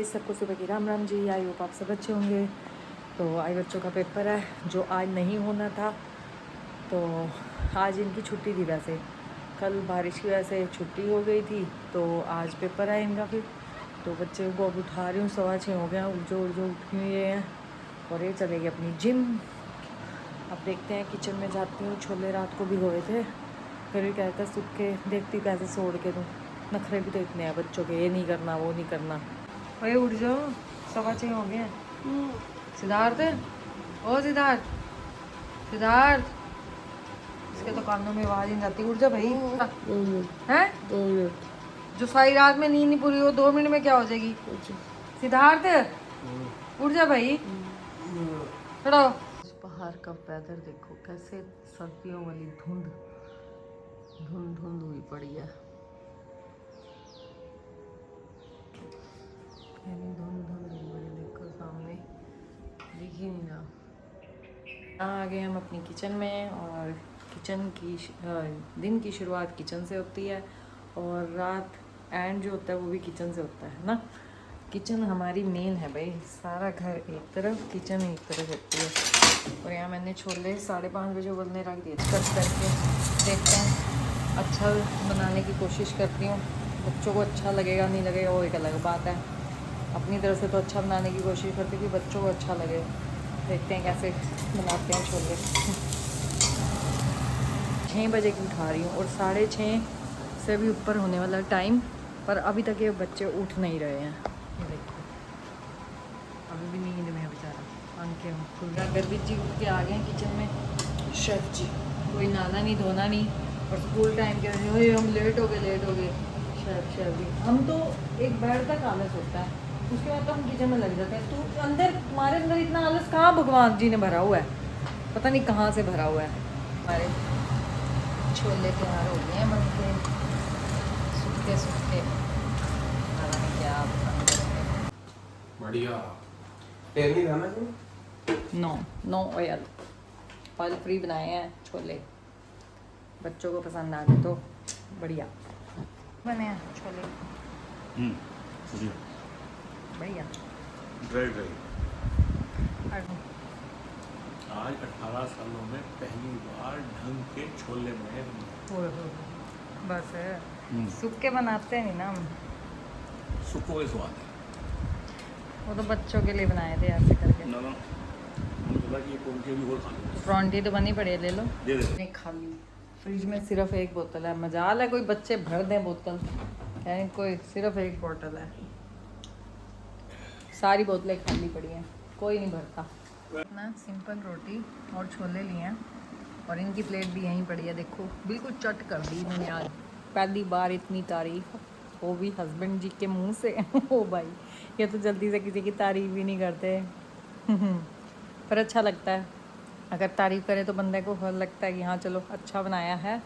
सबको सुबह की राम राम जी। आई होप आप सब अच्छे होंगे। तो आई बच्चों का पेपर है जो आज नहीं होना था, तो आज इनकी छुट्टी थी। वैसे कल बारिश की वजह से छुट्टी हो गई थी, तो आज पेपर है इनका। फिर तो बच्चे को अब उठा रही हूँ, 6:15 हो गया, उलझो उठ हुए हैं और ये चलेगी अपनी जिम। अब देखते हैं, किचन में जाती हूँ। छोले रात को भिगोए थे, फिर भी कहता है सूख के, देखती कैसे छोड़ के दूँ। नखरे भी तो इतने हैं बच्चों के, ये नहीं करना वो नहीं करना। भाई उठ जाओ, 6:15 हो गए हैं। सिद्धार्थ, ओ सिद्धार्थ, सिद्धार्थ, इसके तो कानों में आवाज नहीं जाती। उठ जा भाई। हैं जो सारी रात में नींद नहीं पूरी हो, 2 मिनट में क्या हो जाएगी? सिद्धार्थ उठ जा भाई, खड़ो। बाहर का वेदर देखो कैसे, सर्दियों वाली धुंध धुंध धुंध हुई पड़ी है। धुंध धुंध हुई पड़ी, देखो सामने दिख ही नहीं रहा। आ गए हम अपनी किचन में, और किचन की दिन की शुरुआत किचन से होती है, और रात एंड जो होता है वो भी किचन से होता है ना। किचन हमारी मेन है भाई, सारा घर एक तरफ, किचन एक तरफ होती है। और यहाँ मैंने छोले 5:30 बजे उबलने रख दिए। कट करके देखते हैं, अच्छा बनाने की कोशिश करती हूँ। बच्चों को अच्छा लगेगा नहीं लगेगा वो एक अलग बात है। अपनी तरफ से तो अच्छा बनाने की कोशिश करती थी, बच्चों को अच्छा लगे। देखते हैं कैसे बनाते हैं छोले। 6 बजे की उठा रही हूँ, और 6:30 से भी ऊपर होने वाला टाइम, पर अभी तक ये बच्चे उठ नहीं रहे हैं। देखो अभी भी नींद में है बेचारा, आंखें खुल गया। गर्वित जी उठ के आ गए हैं किचन में, शेफ जी। कोई नहाना नहीं धोना नहीं, और स्कूल टाइम के वजह हम लेट हो गए। शेफ जी, हम तो एक बेड तक आलस होता है, उसके बाद तो हम किचन में लग जाते हैं। तो अंदर, तुम्हारे अंदर इतना आलस कहाँ भगवान जी ने भरा हुआ है, पता नहीं कहाँ से भरा हुआ है। हमारे छोले तैयार हो गए हैं बनके, सूखे पता नहीं क्या पसंद करेंगे। बढ़िया। तेल नहीं खाना चाहिए? नो ऑयल फ्री बनाए हैं छोले, बच्चों को पसंद आ गए तो बढ़िया बने हैं छोले। बढ़िया ड्राई। आज 18 सालों में पहली बार ढंग के छोले बने। बस है, सूखे बनाते नहीं ना हम, सुखो के स्वाद है। वो तो बच्चों के लिए बनाए थे ऐसे करके। ना मुझे लगा कि ये परोंठी भी और खा लो। परोंठी तो बनी पड़ी है, ले लो। दे दे। नहीं खाली, फ्रिज में सिर्फ एक बोतल है। मजाल है कोई बच्चे भर दें बोतल, यानी कोई सिर्फ एक बोतल है, सारी बोतलें खाली पड़ी हैं, कोई नहीं भरता ना। सिंपल रोटी और छोले लिए हैं, और इनकी प्लेट भी यहीं पड़ी है। देखो बिल्कुल चट कर दी मैंने आज, पहली बार इतनी तारीफ, वो भी हस्बैंड जी के मुंह से। ओ भाई, ये तो जल्दी से किसी की तारीफ भी नहीं करते। पर अच्छा लगता है, अगर तारीफ़ करें तो बंदे को लगता है कि हाँ चलो अच्छा बनाया है,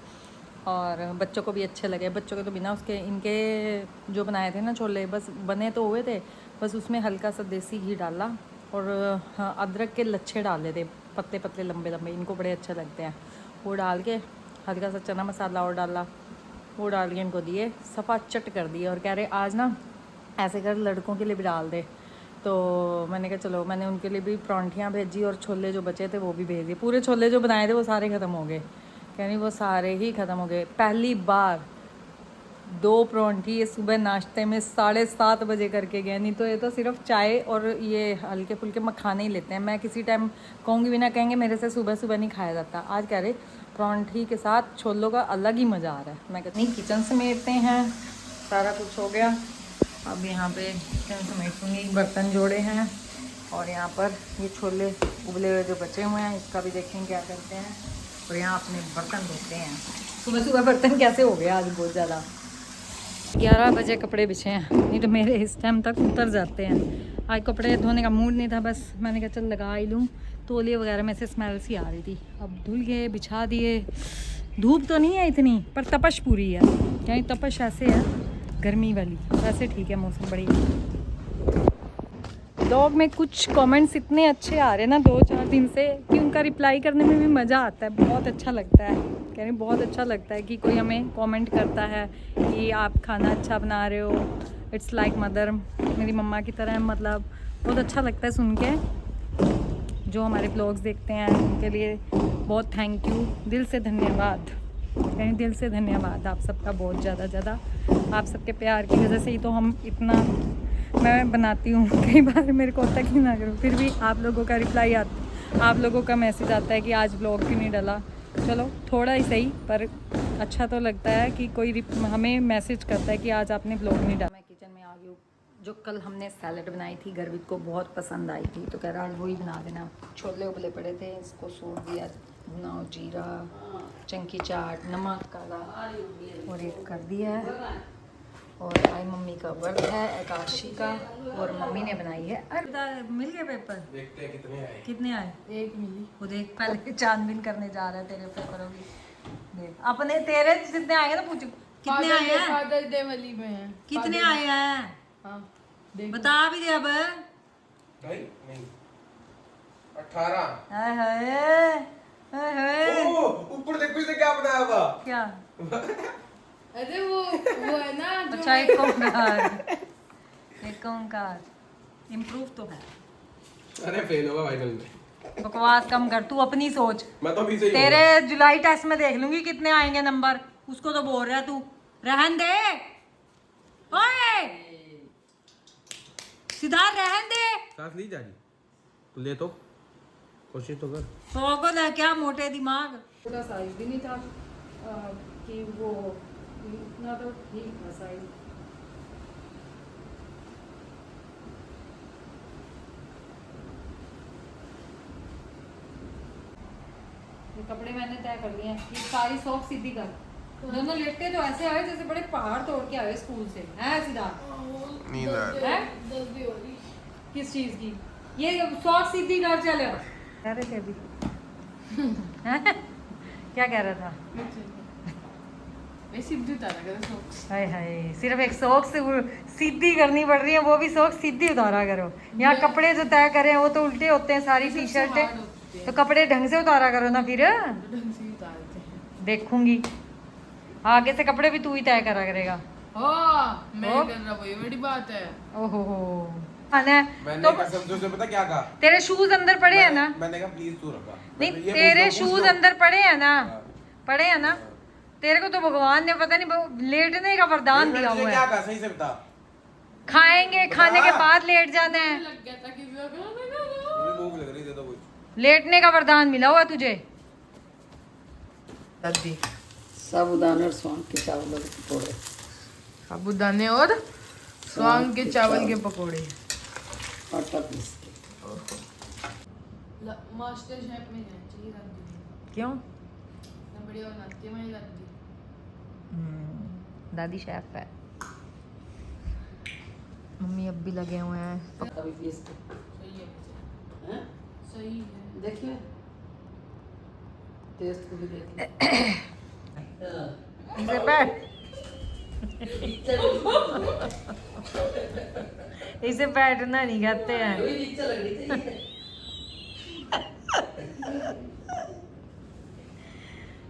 और बच्चों को भी अच्छे लगे। बच्चों के तो बिना उसके, इनके जो बनाए थे ना छोले, बस बने तो हुए थे, बस उसमें हल्का सा देसी घी डाला, और हाँ, अदरक के लच्छे डाले थे, पतले पतले लंबे लंबे, इनको बड़े अच्छे लगते हैं। वो डाल के हल्का सा चना मसाला और डाला, वो डाल के इनको दिए, सफ़ा चट कर दिए। और कह रहे आज ना ऐसे कर लड़कों के लिए भी डाल दे। तो मैंने कहा चलो, मैंने उनके लिए भी परांठियाँ भेजी, और छोले जो बचे थे वो भी भेज दिए। पूरे छोले जो बनाए थे वो सारे ख़त्म हो गए, यानी वो सारे ही ख़त्म हो गए। पहली बार 2 परांठी ये सुबह नाश्ते में 7:30 बजे करके गए, नहीं तो ये तो सिर्फ चाय और ये हल्के फुल्के मखाने ही लेते हैं। मैं किसी टाइम कहूँगी भी ना, कहेंगे मेरे से सुबह सुबह नहीं खाया जाता। आज कह रहे परांठी के साथ छोलों का अलग ही मज़ा आ रहा है। मैं कहती नहीं, किचन समेटते हैं, सारा कुछ हो गया। अब यहाँ पे किचन समेटूँगी, बर्तन जोड़े हैं, और यहाँ पर ये छोले उबले हुए जो बचे हुए हैं, इसका भी देखेंगे क्या करते हैं। और यहाँ अपने बर्तन धोते हैं। सुबह सुबह बर्तन कैसे हो गया आज बहुत ज़्यादा। 11 बजे कपड़े बिछे हैं, नहीं तो मेरे इस टाइम तक उतर जाते हैं। आज कपड़े धोने का मूड नहीं था, बस मैंने कहा चल लगा ही लूँ। तौलिए वगैरह में से स्मेल सी आ रही थी, अब धुल गए, बिछा दिए। धूप तो नहीं है इतनी, पर तपश पूरी है, यानी तपश ऐसे है गर्मी वाली, वैसे ठीक है मौसम बढ़िया। ब्लॉग में कुछ कमेंट्स इतने अच्छे आ रहे हैं ना 2-4 दिन से, कि उनका रिप्लाई करने में भी मज़ा आता है, बहुत अच्छा लगता है। कह रही बहुत अच्छा लगता है कि कोई हमें कमेंट करता है कि आप खाना अच्छा बना रहे हो, इट्स लाइक मदर, मेरी मम्मा की तरह है। मतलब बहुत अच्छा लगता है सुन के। जो हमारे ब्लॉग्स देखते हैं उनके लिए बहुत थैंक यू, दिल से धन्यवाद, कहीं दिल से धन्यवाद आप सबका, बहुत ज़्यादा आप सबके प्यार की वजह से ही तो हम इतना मैं बनाती हूँ। कई बार मेरे को तक ही ना करूँ, फिर भी आप लोगों का रिप्लाई आता, आप लोगों का मैसेज आता है कि आज ब्लॉग क्यों नहीं डाला। चलो थोड़ा ही सही, पर अच्छा तो लगता है कि कोई हमें मैसेज करता है कि आज आपने ब्लॉग नहीं डाला। मैं किचन में आ गई हूँ। जो कल हमने सैलड बनाई थी, गर्वित को बहुत पसंद आई थी, तो कह रहा आज वही बना देना। छोले उबले पड़े थे, इसको सूट दिया, भुना जीरा, चंकी चाट, नमक काला और एक कर दिया है। और आज मम्मी का व्रत है एकादशी का, और मम्मी ने बनाई है। अरे मिल गए पेपर, देखते हैं कितने आए? एक मिली। वो देख पहले छानबीन करने जा रहा है तेरे पेपरों की। देख अपने तेरे जितने आएंगे ना, पूछो कितने आए हैं। फादर डे वाली में है। कितने आए हैं? हाँ बता भी दे अब। भाई नहीं 18। हाय हाय हाय हाय। ओ ऊपर देखो इसने क्या बनाया हुआ। क्या? अरे वो है ना जो अच्छा एक ओंकार, एक ओंकार इम्प्रूव तो है। अरे फेल होगा फाइनल में। बकवास कम कर, तू अपनी सोच। मैं तो अभी से ही तेरे जुलाई टेस्ट में देख लूंगी कितने आएंगे नंबर, उसको तो बोल रहा है तू। रहन दे ओए, सिद्धार्थ रहन दे। सांस ली जा रही तू, ले तो कोशिश तो कर। तो को ना क्या मोटे दिमाग, पूरा साइज भी नहीं था कि वो इतना तो ठीक था साइज। ये कपड़े मैंने तय कर लिए हैं, ये सारी सॉक्स सीधी कर। दोनों लेटे तो ऐसे आए जैसे बड़े पहाड़ तोड़ के आए स्कूल से, है सिद्धार्थ? नींद आ रही है? जल्दी हो रही। किस चीज की? ये सॉक्स सीधी कर चले। कह रहे थे अभी क्या कह रहा था? मैं सीधी उतारा कर सॉक्स। हाय हाय, सिर्फ एक सॉक्स सीधी करनी पड़ रही है, वो भी सॉक्स सीधी उतारा करो। यहाँ कपड़े जो तय करें वो तो उल्टे होते हैं, सारी टी शर्टें। तो कपड़े ढंग से उतारा करो ना फिर। ढंग से उतारते हैं। देखूंगी आगे से कपड़े भी तू ही तय करा करेगा। हाँ मैं कर रहा, वही बड़ी बात है। ओहो आना मैंने तो कसम से उसे पता क्या कहा, तेरे शूज अंदर पड़े हैं ना? मैंने कहा प्लीज तू रखा। नहीं ये तेरे पूछ लो, पूछ शूज लो। अंदर पड़े हैं ना? हाँ। पड़े हैं ना? तेरे को तो भगवान ने पता नहीं लेटने का वरदान मैंने दिया तुझे हुआ क्या है। कहा सही से बता। खाएंगे, खाने के बाद लेट जाना है। लग गया था कि मुझे भूख लग रही, दे दो कुछ। लेटने का वरदान मिला हुआ तुझे। दादी साबुदाना और सौंफ के चावल के पकौड़े। साबुदाने और स्वांग के चावल के पकोड़े। आटा पीस के। मास्टर शेफ में जाना चाहिए दादी। क्यों? ना बढ़िया बनाती है मेरी दादी। दादी शेफ है। मम्मी अब भी लगे हुए हैं। कभी पीस के। सही है। हैं? सही है। देखिए टेस्ट को भी देखिए। इसे बैठ, इसे बैठना नहीं कहते हैं। नीचे लग रही थी।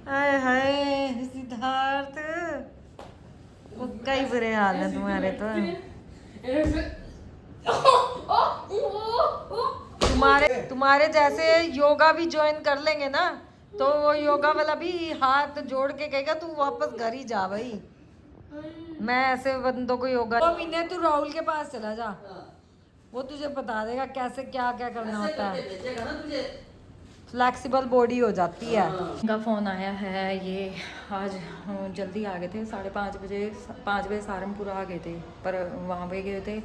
हाय हाय सिद्धार्थ, कई बुरे हाल है तुम्हारे तो। तुम्हारे जैसे योगा भी ज्वाइन कर लेंगे ना, तो वो योगा वाला भी हाथ जोड़ के कहेगा तू वापस घर ही जा भाई। मैं ऐसे बंदों को योगा, तो विनय तू राहुल के पास चला जा, वो तुझे बता देगा कैसे क्या क्या करना होता है। भेजेगा ना तुझे। फ्लैक्सिबल बॉडी हो जाती है। उनका फ़ोन आया है, ये आज जल्दी आ गए थे, 5:30 बजे, 5 बजे सहारनपुर आ गए थे, पर वहाँ पे गए थे,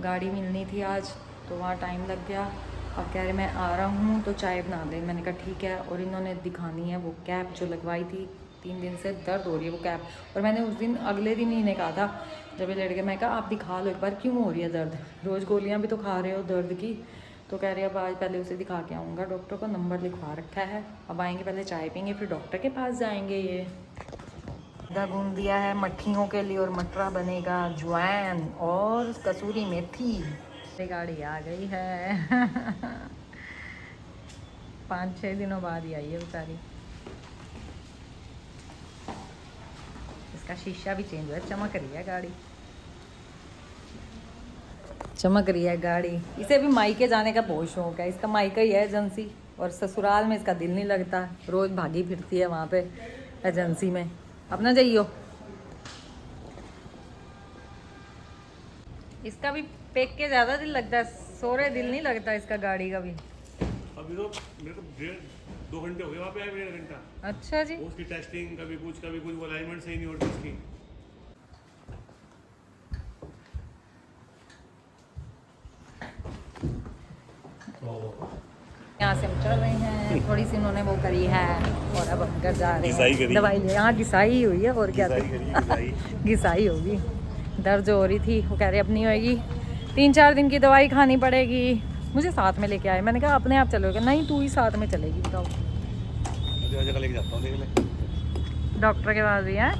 गाड़ी मिलनी थी आज, तो वहाँ टाइम लग गया। अब कह रहे मैं आ रहा हूँ तो चाय बना दे। मैंने कहा ठीक है। और इन्होंने दिखानी है वो कैप जो लगवाई थी, 3 दिन से दर्द हो रही है वो कैप। और मैंने उस दिन अगले दिन ही इन्हें कहा था जब ये लड़के, मैं कहा आप दिखा लो एक बार क्यों हो रही है दर्द, रोज़ गोलियाँ भी तो खा रहे हो दर्द की। तो कह रही है अब आज पहले उसे दिखा के आऊँगा, डॉक्टर को नंबर लिखवा रखा है, अब आएंगे पहले चाय पीएंगे फिर डॉक्टर के पास जाएंगे। ये गूंद दिया है मट्ठियों के लिए और मटरा बनेगा, अजवाइन और कसूरी मेथी। गाड़ी आ गई है 5-6 दिनों बाद ही आई है बेचारी। इसका शीशा भी चेंज हुआ है, चमक रही है गाड़ी। चमक रही है गाड़ी। इसे भी मायके जाने का बहुत शौक है, इसका मायका ही है एजेंसी, और ससुराल में इसका दिल नहीं लगता, रोज़ भागी फिरती है वहाँ पे एजेंसी में। अपना जाइयो। इसका भी पेक के ज़्यादा दिल लगता है, सोरे दिल नहीं लगता इसका गाड़ी का भी। अभी तो मेरे को 1.5-2 घंटे हो गए वहाँ पे आए, 1.5 घंटा। अच्छा जी। उसकी टेस्टिंग कभी कुछ वो अलाइनमेंट सही नहीं होती उसकी। यहाँ से हम चल रहे हैं, थोड़ी सी उन्होंने वो करी है और अब हम घर जा रहे घिसाई हैं करी। दवाई ले। यहाँ घिसाई हुई है और क्या घिसाई होगी, दर्द जो हो रही थी वो कह रहे अब नहीं होएगी, 3-4 दिन की दवाई खानी पड़ेगी। मुझे साथ में लेके आए, मैंने कहा अपने आप चलोगे, नहीं तू ही साथ में चलेगी, बताओ। जगह लेके जाता हूँ देख ले। डॉक्टर के पास भी है।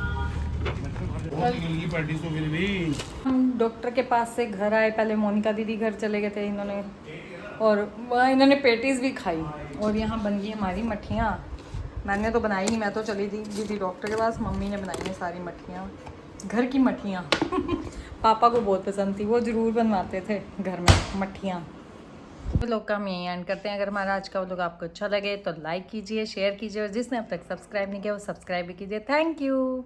हम डॉक्टर के पास से घर आए, पहले मोनिका दीदी घर चले गए थे इन्होंने, और वहाँ इन्होंने पेटीज भी खाई, और यहाँ बन गई हमारी मठियाँ। मैंने तो बनाई नहीं, मैं तो चली थी डॉक्टर के पास, मम्मी ने बनाई हैं सारी मठियाँ, घर की मठियाँ। पापा को बहुत पसंद थी, वो ज़रूर बनवाते थे घर में मठियाँ। तो लोग का हम यहीं एंड करते हैं। अगर हमारा आज का व्लॉग आपको अच्छा लगे तो लाइक कीजिए, शेयर कीजिए, और जिसने अब तक सब्सक्राइब नहीं किया वो सब्सक्राइब भी कीजिए। Thank you.